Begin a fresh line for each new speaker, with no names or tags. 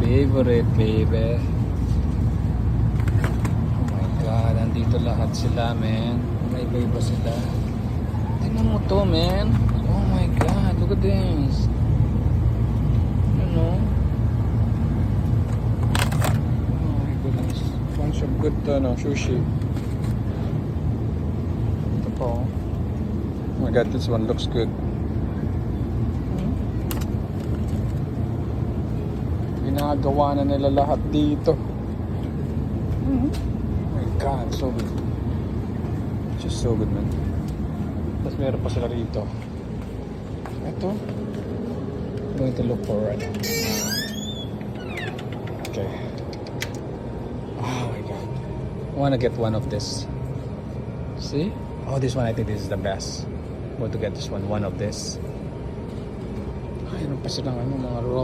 favorite, baby. Oh my God, nandito lahat sila, man. May iba sila. Tingnan mo to, man. Oh my God, look at this. You know? Oh my goodness. Bunch of good, sushi. Ito po. Oh my God, this one looks good. Ginagawa na nila lahat dito. Oh my God, so good. Just so good, man. Tapos meron pa sila rito. Ito. I'm going to look for it. Okay. Oh my God. I want to get one of this. See? Oh, this one, I think this is the best. I'm going to get this one of this. Ay, ano pa silang mga raw